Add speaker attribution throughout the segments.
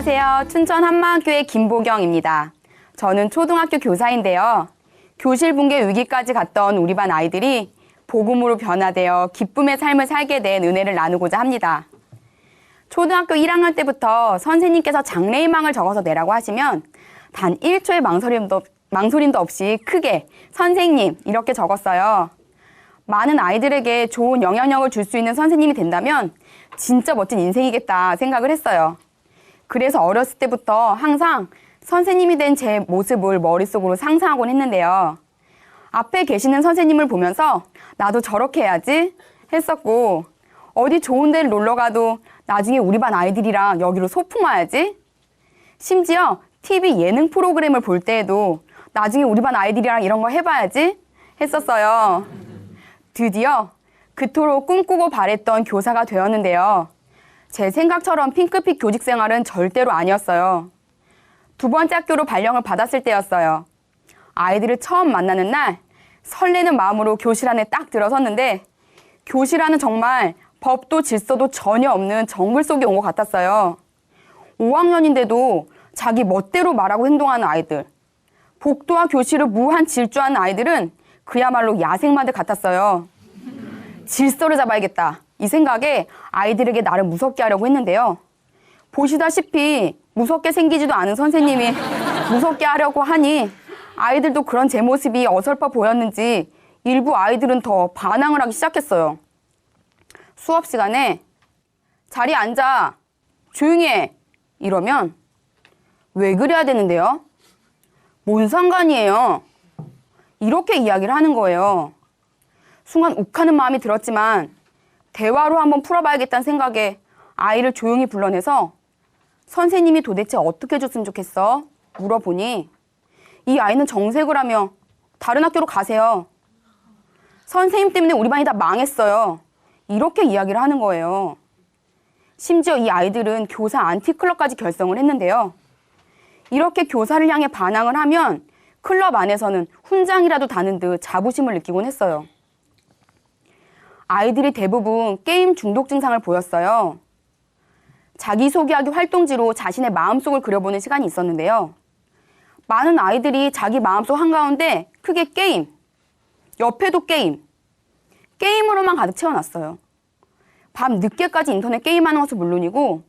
Speaker 1: 안녕하세요. 춘천 한마교회 김보경입니다. 저는 초등학교 교사인데요. 교실 붕괴 위기까지 갔던 우리 반 아이들이 복음으로 변화되어 기쁨의 삶을 살게 된 은혜를 나누고자 합니다. 초등학교 1학년 때부터 선생님께서 장래희망을 적어서 내라고 하시면 단 1초의 망설임도 없이 크게 선생님 이렇게 적었어요. 많은 아이들에게 좋은 영향력을 줄 수 있는 선생님이 된다면 진짜 멋진 인생이겠다 생각을 했어요. 그래서 어렸을 때부터 항상 선생님이 된 제 모습을 머릿속으로 상상하곤 했는데요. 앞에 계시는 선생님을 보면서 나도 저렇게 해야지 했었고, 어디 좋은 데를 놀러 가도 나중에 우리 반 아이들이랑 여기로 소풍 와야지. 심지어 TV 예능 프로그램을 볼 때에도 나중에 우리 반 아이들이랑 이런 거 해봐야지 했었어요. 드디어 그토록 꿈꾸고 바랬던 교사가 되었는데요. 제 생각처럼 핑크빛 교직 생활은 절대로 아니었어요. 두 번째 학교로 발령을 받았을 때였어요. 아이들을 처음 만나는 날 설레는 마음으로 교실 안에 딱 들어섰는데 교실 안은 정말 법도 질서도 전혀 없는 정글 속에 온 것 같았어요. 5학년인데도 자기 멋대로 말하고 행동하는 아이들, 복도와 교실을 무한 질주하는 아이들은 그야말로 야생마들 같았어요. 질서를 잡아야겠다. 이 생각에 아이들에게 나를 무섭게 하려고 했는데요. 보시다시피 무섭게 생기지도 않은 선생님이 무섭게 하려고 하니 아이들도 그런 제 모습이 어설퍼 보였는지 일부 아이들은 더 반항을 하기 시작했어요. 수업 시간에 자리에 앉아, 조용히 해 이러면 왜 그래야 되는데요? 뭔 상관이에요? 이렇게 이야기를 하는 거예요. 순간 욱하는 마음이 들었지만 대화로 한번 풀어봐야겠다는 생각에 아이를 조용히 불러내서 선생님이 도대체 어떻게 해줬으면 좋겠어? 물어보니 이 아이는 정색을 하며 다른 학교로 가세요. 선생님 때문에 우리 반이 다 망했어요. 이렇게 이야기를 하는 거예요. 심지어 이 아이들은 교사 안티클럽까지 결성을 했는데요. 이렇게 교사를 향해 반항을 하면 클럽 안에서는 훈장이라도 다는 듯 자부심을 느끼곤 했어요. 아이들이 대부분 게임 중독 증상을 보였어요. 자기소개하기 활동지로 자신의 마음속을 그려보는 시간이 있었는데요. 많은 아이들이 자기 마음속 한가운데 크게 게임, 옆에도 게임, 게임으로만 가득 채워놨어요. 밤 늦게까지 인터넷 게임하는 것은 물론이고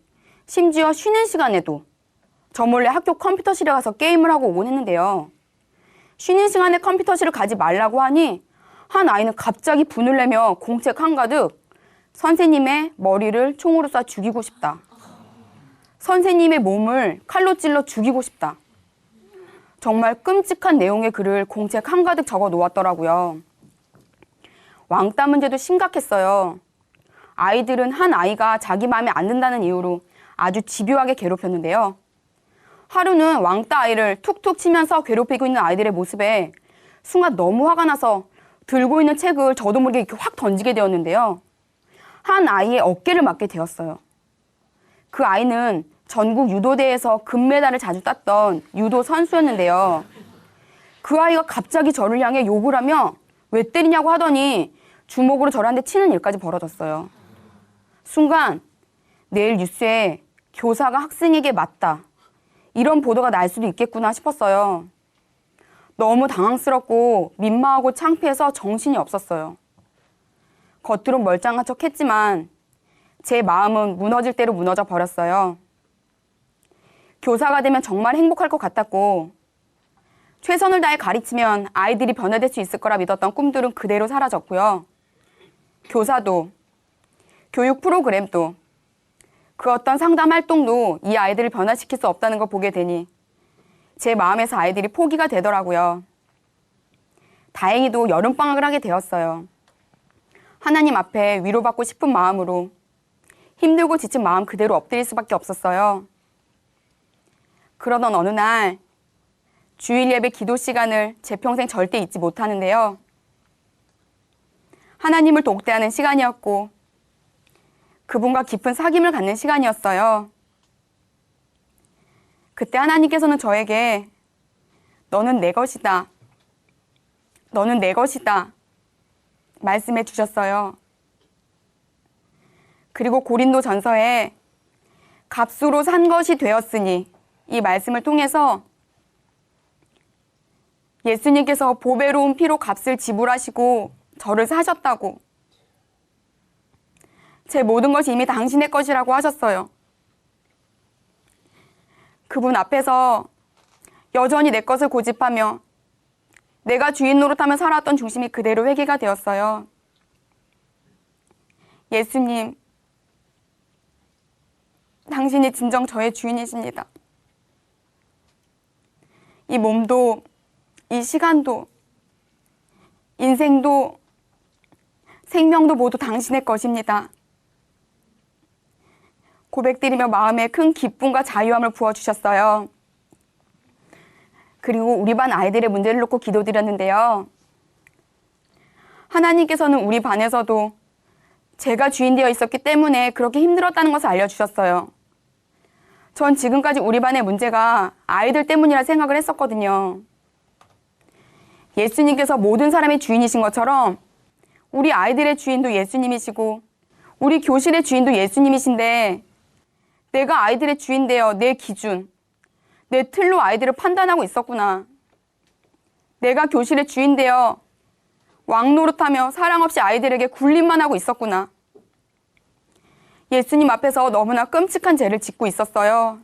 Speaker 1: 심지어 쉬는 시간에도 저 몰래 학교 컴퓨터실에 가서 게임을 하고 오곤 했는데요. 쉬는 시간에 컴퓨터실을 가지 말라고 하니 한 아이는 갑자기 분을 내며 공책 한가득 선생님의 머리를 총으로 쏴 죽이고 싶다. 선생님의 몸을 칼로 찔러 죽이고 싶다. 정말 끔찍한 내용의 글을 공책 한가득 적어 놓았더라고요. 왕따 문제도 심각했어요. 아이들은 한 아이가 자기 마음에 안 든다는 이유로 아주 집요하게 괴롭혔는데요. 하루는 왕따 아이를 툭툭 치면서 괴롭히고 있는 아이들의 모습에 순간 너무 화가 나서 들고 있는 책을 저도 모르게 이렇게 확 던지게 되었는데요. 한 아이의 어깨를 맞게 되었어요. 그 아이는 전국 유도대회에서 금메달을 자주 땄던 유도 선수였는데요. 그 아이가 갑자기 저를 향해 욕을 하며 왜 때리냐고 하더니 주먹으로 저를 한 대 치는 일까지 벌어졌어요. 순간 내일 뉴스에 교사가 학생에게 맞다. 이런 보도가 날 수도 있겠구나 싶었어요. 너무 당황스럽고 민망하고 창피해서 정신이 없었어요. 겉으론 멀쩡한 척 했지만 제 마음은 무너질 대로 무너져 버렸어요. 교사가 되면 정말 행복할 것 같았고 최선을 다해 가르치면 아이들이 변화될 수 있을 거라 믿었던 꿈들은 그대로 사라졌고요. 교사도, 교육 프로그램도, 그 어떤 상담 활동도 이 아이들을 변화시킬 수 없다는 걸 보게 되니 제 마음에서 아이들이 포기가 되더라고요. 다행히도 여름방학을 하게 되었어요. 하나님 앞에 위로받고 싶은 마음으로 힘들고 지친 마음 그대로 엎드릴 수밖에 없었어요. 그러던 어느 날 주일 예배 기도 시간을 제 평생 절대 잊지 못하는데요. 하나님을 독대하는 시간이었고 그분과 깊은 사귐을 갖는 시간이었어요. 그때 하나님께서는 저에게 너는 내 것이다. 너는 내 것이다. 말씀해 주셨어요. 그리고 고린도 전서에 값으로 산 것이 되었으니, 이 말씀을 통해서 예수님께서 보배로운 피로 값을 지불하시고 저를 사셨다고, 제 모든 것이 이미 당신의 것이라고 하셨어요. 그분 앞에서 여전히 내 것을 고집하며 내가 주인 노릇하며 살아왔던 중심이 그대로 회개가 되었어요. 예수님, 당신이 진정 저의 주인이십니다. 이 몸도, 이 시간도, 인생도, 생명도 모두 당신의 것입니다. 고백드리며 마음에 큰 기쁨과 자유함을 부어주셨어요. 그리고 우리 반 아이들의 문제를 놓고 기도드렸는데요. 하나님께서는 우리 반에서도 제가 주인 되어 있었기 때문에 그렇게 힘들었다는 것을 알려주셨어요. 전 지금까지 우리 반의 문제가 아이들 때문이라 생각을 했었거든요. 예수님께서 모든 사람의 주인이신 것처럼 우리 아이들의 주인도 예수님이시고 우리 교실의 주인도 예수님이신데, 내가 아이들의 주인 되어 내 기준, 내 틀로 아이들을 판단하고 있었구나. 내가 교실의 주인 되어 왕노릇하며 사랑 없이 아이들에게 굴림만 하고 있었구나. 예수님 앞에서 너무나 끔찍한 죄를 짓고 있었어요.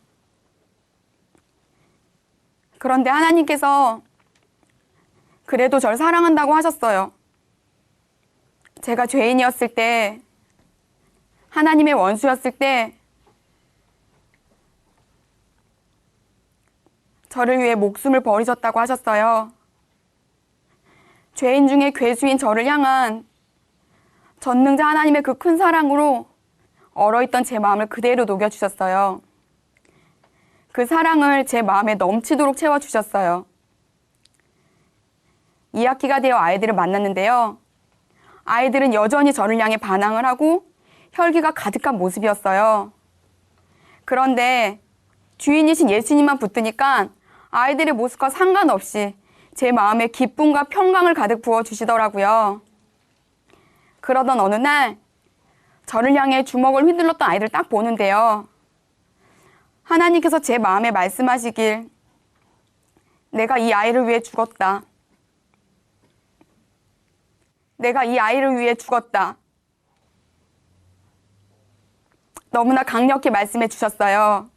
Speaker 1: 그런데 하나님께서 그래도 절 사랑한다고 하셨어요. 제가 죄인이었을 때, 하나님의 원수였을 때 저를 위해 목숨을 버리셨다고 하셨어요. 죄인 중에 괴수인 저를 향한 전능자 하나님의 그 큰 사랑으로 얼어있던 제 마음을 그대로 녹여주셨어요. 그 사랑을 제 마음에 넘치도록 채워주셨어요. 2학기가 되어 아이들을 만났는데요. 아이들은 여전히 저를 향해 반항을 하고 혈기가 가득한 모습이었어요. 그런데 주인이신 예수님만 붙드니까 아이들의 모습과 상관없이 제 마음에 기쁨과 평강을 가득 부어주시더라고요. 그러던 어느 날 저를 향해 주먹을 휘둘렀던 아이들 딱 보는데요. 하나님께서 제 마음에 말씀하시길, 내가 이 아이를 위해 죽었다. 내가 이 아이를 위해 죽었다. 너무나 강력히 말씀해 주셨어요.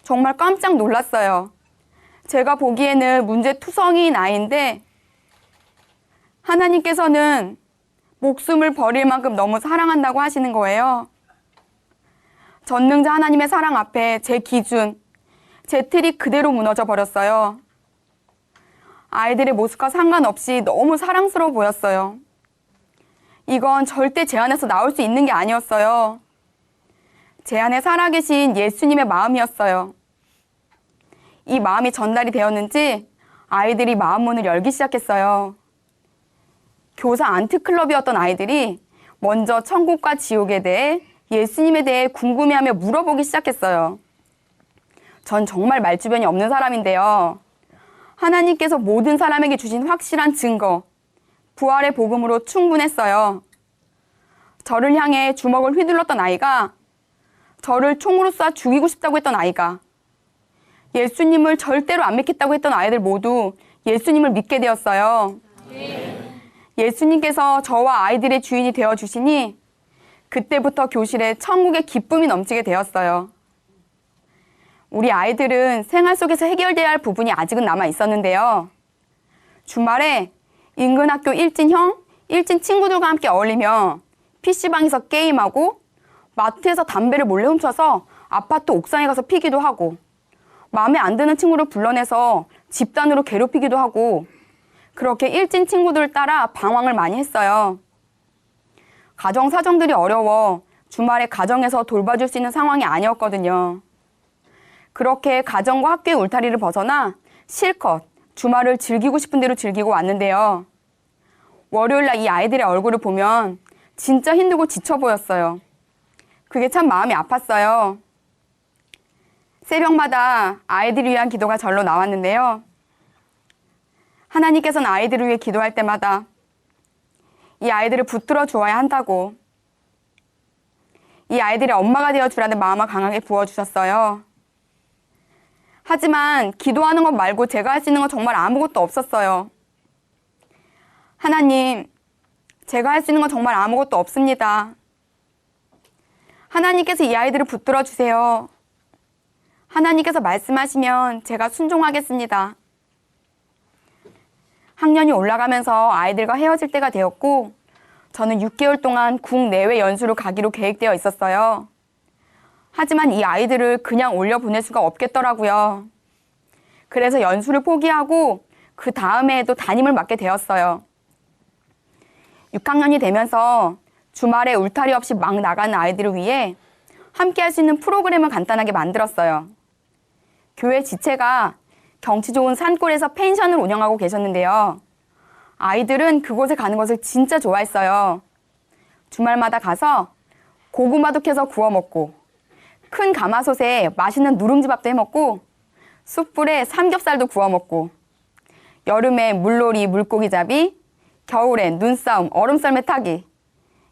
Speaker 1: 정말 깜짝 놀랐어요. 제가 보기에는 문제투성이인 아이인데 하나님께서는 목숨을 버릴 만큼 너무 사랑한다고 하시는 거예요. 전능자 하나님의 사랑 앞에 제 기준, 제 틀이 그대로 무너져 버렸어요. 아이들의 모습과 상관없이 너무 사랑스러워 보였어요. 이건 절대 제 안에서 나올 수 있는 게 아니었어요. 제 안에 살아계신 예수님의 마음이었어요. 이 마음이 전달이 되었는지 아이들이 마음 문을 열기 시작했어요. 교사 안트클럽이었던 아이들이 먼저 천국과 지옥에 대해, 예수님에 대해 궁금해하며 물어보기 시작했어요. 전 정말 말주변이 없는 사람인데요. 하나님께서 모든 사람에게 주신 확실한 증거, 부활의 복음으로 충분했어요. 저를 향해 주먹을 휘둘렀던 아이가, 저를 총으로 쏴 죽이고 싶다고 했던 아이가, 예수님을 절대로 안 믿겠다고 했던 아이들 모두 예수님을 믿게 되었어요. 예수님께서 저와 아이들의 주인이 되어주시니 그때부터 교실에 천국의 기쁨이 넘치게 되었어요. 우리 아이들은 생활 속에서 해결돼야 할 부분이 아직은 남아 있었는데요. 주말에 인근 학교 일진형, 일진 친구들과 함께 어울리며 PC방에서 게임하고, 마트에서 담배를 몰래 훔쳐서 아파트 옥상에 가서 피기도 하고, 마음에 안 드는 친구를 불러내서 집단으로 괴롭히기도 하고, 그렇게 일진 친구들 따라 방황을 많이 했어요. 가정 사정들이 어려워 주말에 가정에서 돌봐줄 수 있는 상황이 아니었거든요. 그렇게 가정과 학교의 울타리를 벗어나 실컷 주말을 즐기고 싶은 대로 즐기고 왔는데요. 월요일날 이 아이들의 얼굴을 보면 진짜 힘들고 지쳐 보였어요. 그게 참 마음이 아팠어요. 새벽마다 아이들을 위한 기도가 절로 나왔는데요. 하나님께서는 아이들을 위해 기도할 때마다 이 아이들을 붙들어 주어야 한다고, 이 이 아이들의 엄마가 되어주라는 마음을 강하게 부어주셨어요. 하지만 기도하는 것 말고 제가 할 수 있는 건 정말 아무것도 없었어요. 하나님, 제가 할 수 있는 건 정말 아무것도 없습니다. 하나님께서 이 아이들을 붙들어 주세요. 하나님께서 말씀하시면 제가 순종하겠습니다. 학년이 올라가면서 아이들과 헤어질 때가 되었고 저는 6개월 동안 국내외 연수를 가기로 계획되어 있었어요. 하지만 이 아이들을 그냥 올려보낼 수가 없겠더라고요. 그래서 연수를 포기하고 그 다음 해에도 담임을 맡게 되었어요. 6학년이 되면서 주말에 울타리 없이 막 나가는 아이들을 위해 함께 할 수 있는 프로그램을 간단하게 만들었어요. 교회 지체가 경치 좋은 산골에서 펜션을 운영하고 계셨는데요. 아이들은 그곳에 가는 것을 진짜 좋아했어요. 주말마다 가서 고구마도 캐서 구워 먹고 큰 가마솥에 맛있는 누룽지밥도 해 먹고 숯불에 삼겹살도 구워 먹고 여름에 물놀이, 물고기잡이, 겨울엔 눈싸움, 얼음썰매 타기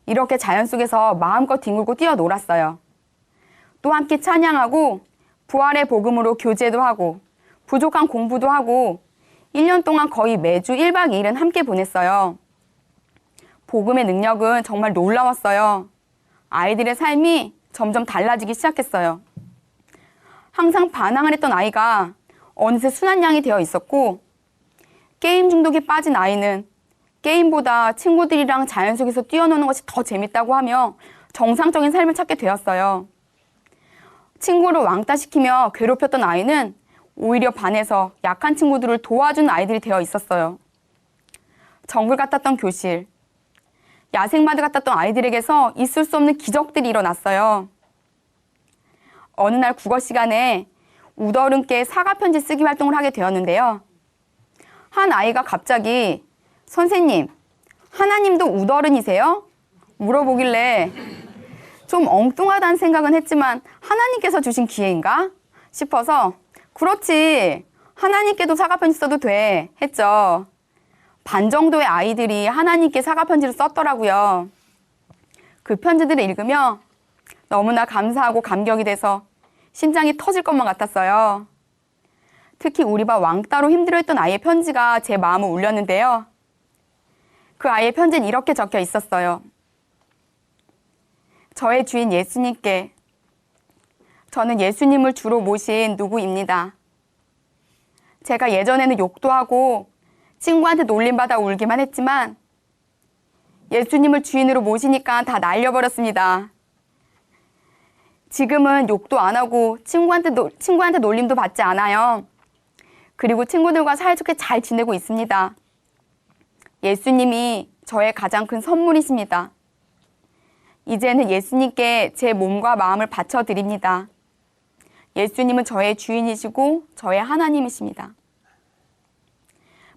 Speaker 1: 이렇게 자연 속에서 마음껏 뒹굴고 뛰어놀았어요. 또 함께 찬양하고 부활의 복음으로 교제도 하고 부족한 공부도 하고 1년 동안 거의 매주 1박 2일은 함께 보냈어요. 복음의 능력은 정말 놀라웠어요. 아이들의 삶이 점점 달라지기 시작했어요. 항상 반항을 했던 아이가 어느새 순한 양이 되어 있었고 게임 중독에 빠진 아이는 게임보다 친구들이랑 자연 속에서 뛰어노는 것이 더 재밌다고 하며 정상적인 삶을 찾게 되었어요. 친구를 왕따시키며 괴롭혔던 아이는 오히려 반해서 약한 친구들을 도와주는 아이들이 되어 있었어요. 정글 같았던 교실, 야생마드 같았던 아이들에게서 있을 수 없는 기적들이 일어났어요. 어느 날 국어 시간에 우더른께 사과 편지 쓰기 활동을 하게 되었는데요. 한 아이가 갑자기 선생님, 하나님도 우더른이세요? 물어보길래 좀 엉뚱하다는 생각은 했지만 하나님께서 주신 기회인가 싶어서 그렇지, 하나님께도 사과편지 써도 돼 했죠. 반 정도의 아이들이 하나님께 사과편지를 썼더라고요. 그 편지들을 읽으며 너무나 감사하고 감격이 돼서 심장이 터질 것만 같았어요. 특히 우리 반 왕따로 힘들어했던 아이의 편지가 제 마음을 울렸는데요. 그 아이의 편지는 이렇게 적혀 있었어요. 저의 주인 예수님께, 저는 예수님을 주로 모신 누구입니다. 제가 예전에는 욕도 하고 친구한테 놀림받아 울기만 했지만 예수님을 주인으로 모시니까 다 날려버렸습니다. 지금은 욕도 안 하고 친구한테 놀림도 받지 않아요. 그리고 친구들과 사이좋게 잘 지내고 있습니다. 예수님이 저의 가장 큰 선물이십니다. 이제는 예수님께 제 몸과 마음을 바쳐드립니다. 예수님은 저의 주인이시고 저의 하나님이십니다.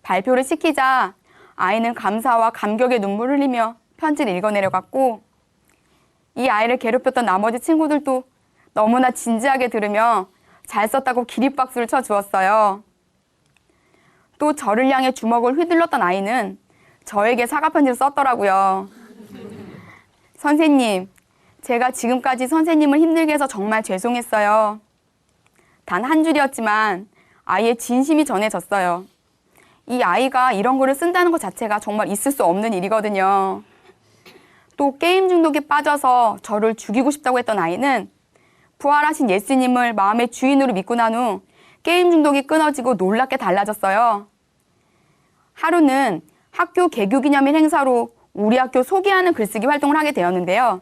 Speaker 1: 발표를 시키자 아이는 감사와 감격의 눈물을 흘리며 편지를 읽어내려갔고 이 아이를 괴롭혔던 나머지 친구들도 너무나 진지하게 들으며 잘 썼다고 기립박수를 쳐주었어요. 또 저를 향해 주먹을 휘둘렀던 아이는 저에게 사과편지를 썼더라고요. 선생님, 제가 지금까지 선생님을 힘들게 해서 정말 죄송했어요. 단 한 줄이었지만 아이의 진심이 전해졌어요. 이 아이가 이런 글을 쓴다는 것 자체가 정말 있을 수 없는 일이거든요. 또 게임 중독에 빠져서 저를 죽이고 싶다고 했던 아이는 부활하신 예수님을 마음의 주인으로 믿고 난 후 게임 중독이 끊어지고 놀랍게 달라졌어요. 하루는 학교 개교기념일 행사로 우리 학교 소개하는 글쓰기 활동을 하게 되었는데요.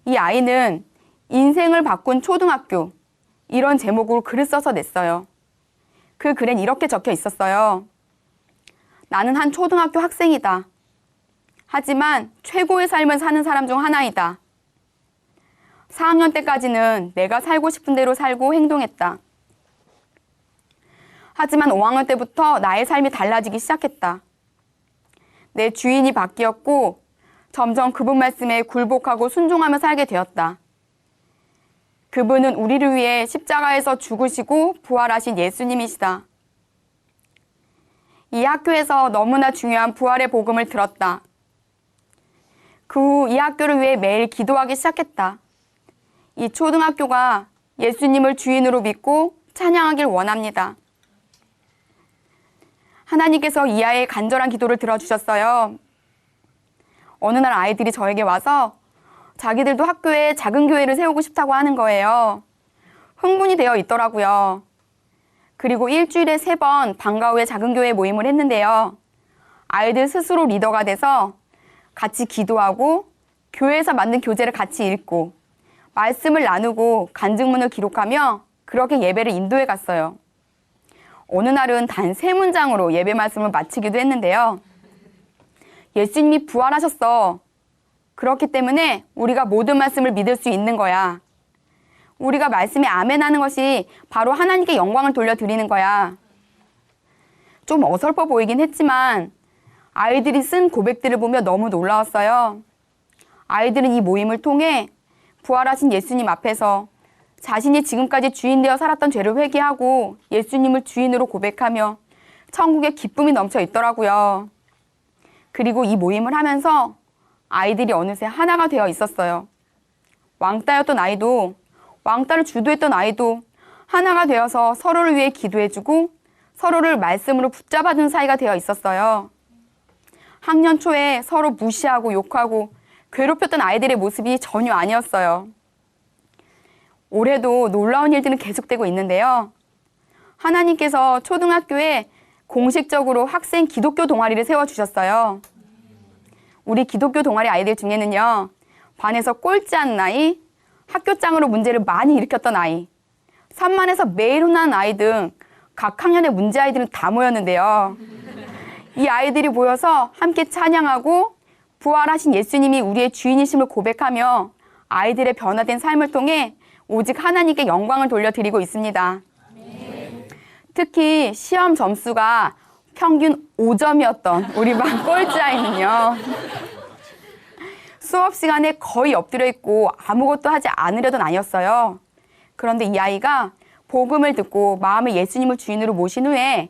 Speaker 1: 이 아이는 인생을 바꾼 초등학교, 이런 제목으로 글을 써서 냈어요. 그 글엔 이렇게 적혀 있었어요. 나는 한 초등학교 학생이다. 하지만 최고의 삶을 사는 사람 중 하나이다. 4학년 때까지는 내가 살고 싶은 대로 살고 행동했다. 하지만 5학년 때부터 나의 삶이 달라지기 시작했다. 내 주인이 바뀌었고 점점 그분 말씀에 굴복하고 순종하며 살게 되었다. 그분은 우리를 위해 십자가에서 죽으시고 부활하신 예수님이시다. 이 학교에서 너무나 중요한 부활의 복음을 들었다. 그 후 이 학교를 위해 매일 기도하기 시작했다. 이 초등학교가 예수님을 주인으로 믿고 찬양하길 원합니다. 하나님께서 이 아이의 간절한 기도를 들어주셨어요. 어느 날 아이들이 저에게 와서 자기들도 학교에 작은 교회를 세우고 싶다고 하는 거예요. 흥분이 되어 있더라고요. 그리고 일주일에 3번 방과 후에 작은 교회 모임을 했는데요. 아이들 스스로 리더가 돼서 같이 기도하고 교회에서 만든 교재를 같이 읽고 말씀을 나누고 간증문을 기록하며 그렇게 예배를 인도해 갔어요. 어느 날은 단 3문장으로 예배 말씀을 마치기도 했는데요. 예수님이 부활하셨어. 그렇기 때문에 우리가 모든 말씀을 믿을 수 있는 거야. 우리가 말씀에 아멘하는 것이 바로 하나님께 영광을 돌려드리는 거야. 좀 어설퍼 보이긴 했지만 아이들이 쓴 고백들을 보며 너무 놀라웠어요. 아이들은 이 모임을 통해 부활하신 예수님 앞에서 자신이 지금까지 주인 되어 살았던 죄를 회개하고 예수님을 주인으로 고백하며 천국에 기쁨이 넘쳐 있더라고요. 그리고 이 모임을 하면서 아이들이 어느새 하나가 되어 있었어요. 왕따였던 아이도 왕따를 주도했던 아이도 하나가 되어서 서로를 위해 기도해주고 서로를 말씀으로 붙잡아준 사이가 되어 있었어요. 학년 초에 서로 무시하고 욕하고 괴롭혔던 아이들의 모습이 전혀 아니었어요. 올해도 놀라운 일들은 계속되고 있는데요. 하나님께서 초등학교에 공식적으로 학생 기독교 동아리를 세워주셨어요. 우리 기독교 동아리 아이들 중에는요, 반에서 꼴찌하는 아이, 학교장으로 문제를 많이 일으켰던 아이, 산만해서 매일 혼나는 아이 등 각 학년의 문제 아이들은 다 모였는데요. 이 아이들이 모여서 함께 찬양하고 부활하신 예수님이 우리의 주인이심을 고백하며 아이들의 변화된 삶을 통해 오직 하나님께 영광을 돌려드리고 있습니다. 특히 시험 점수가 평균 5점이었던 우리 반 꼴찌 아이는요. 수업 시간에 거의 엎드려 있고 아무것도 하지 않으려던 아이였어요. 그런데 이 아이가 복음을 듣고 마음에 예수님을 주인으로 모신 후에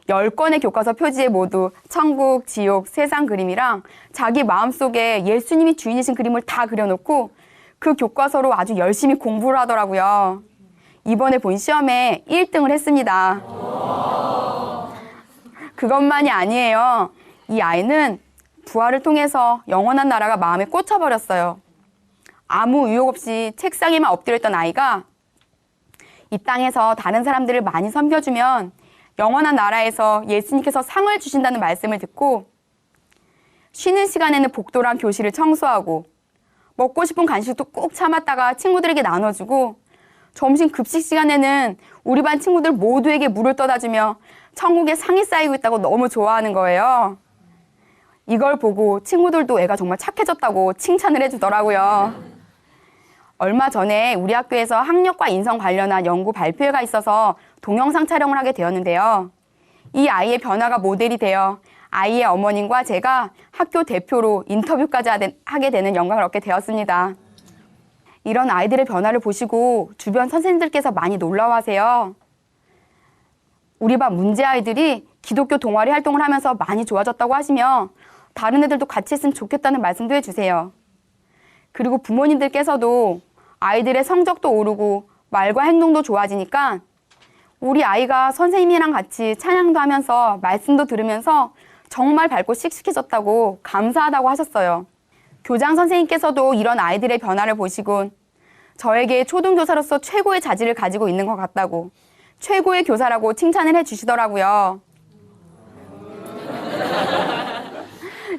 Speaker 1: 10권의 교과서 표지에 모두 천국, 지옥, 세상 그림이랑 자기 마음속에 예수님이 주인이신 그림을 다 그려놓고 그 교과서로 아주 열심히 공부를 하더라고요. 이번에 본 시험에 1등을 했습니다. 그것만이 아니에요. 이 아이는 부활을 통해서 영원한 나라가 마음에 꽂혀버렸어요. 아무 의욕 없이 책상에만 엎드려 있던 아이가 이 땅에서 다른 사람들을 많이 섬겨주면 영원한 나라에서 예수님께서 상을 주신다는 말씀을 듣고 쉬는 시간에는 복도랑 교실을 청소하고 먹고 싶은 간식도 꾹 참았다가 친구들에게 나눠주고 점심 급식 시간에는 우리 반 친구들 모두에게 물을 떠다주며 천국에 상이 쌓이고 있다고 너무 좋아하는 거예요. 이걸 보고 친구들도 애가 정말 착해졌다고 칭찬을 해주더라고요. 얼마 전에 우리 학교에서 학력과 인성 관련한 연구 발표회가 있어서 동영상 촬영을 하게 되었는데요. 이 아이의 변화가 모델이 되어 아이의 어머님과 제가 학교 대표로 인터뷰까지 하게 되는 영광을 얻게 되었습니다. 이런 아이들의 변화를 보시고 주변 선생님들께서 많이 놀라워하세요. 우리 반 문제 아이들이 기독교 동아리 활동을 하면서 많이 좋아졌다고 하시며 다른 애들도 같이 했으면 좋겠다는 말씀도 해주세요. 그리고 부모님들께서도 아이들의 성적도 오르고 말과 행동도 좋아지니까 우리 아이가 선생님이랑 같이 찬양도 하면서 말씀도 들으면서 정말 밝고 씩씩해졌다고 감사하다고 하셨어요. 교장 선생님께서도 이런 아이들의 변화를 보시곤 저에게 초등교사로서 최고의 자질을 가지고 있는 것 같다고 최고의 교사라고 칭찬을 해주시더라고요.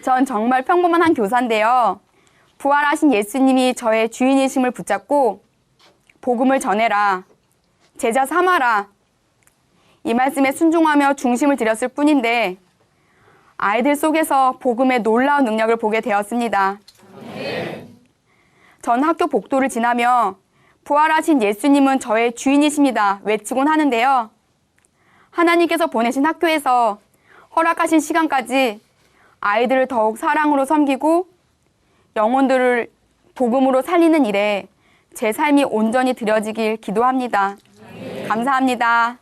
Speaker 1: 전 정말 평범한 한 교사인데요. 부활하신 예수님이 저의 주인이심을 붙잡고 복음을 전해라, 제자 삼아라 이 말씀에 순종하며 중심을 들였을 뿐인데 아이들 속에서 복음의 놀라운 능력을 보게 되었습니다. 전 학교 복도를 지나며 부활하신 예수님은 저의 주인이십니다 외치곤 하는데요. 하나님께서 보내신 학교에서 허락하신 시간까지 아이들을 더욱 사랑으로 섬기고 영혼들을 복음으로 살리는 일에 제 삶이 온전히 드려지길 기도합니다. 감사합니다.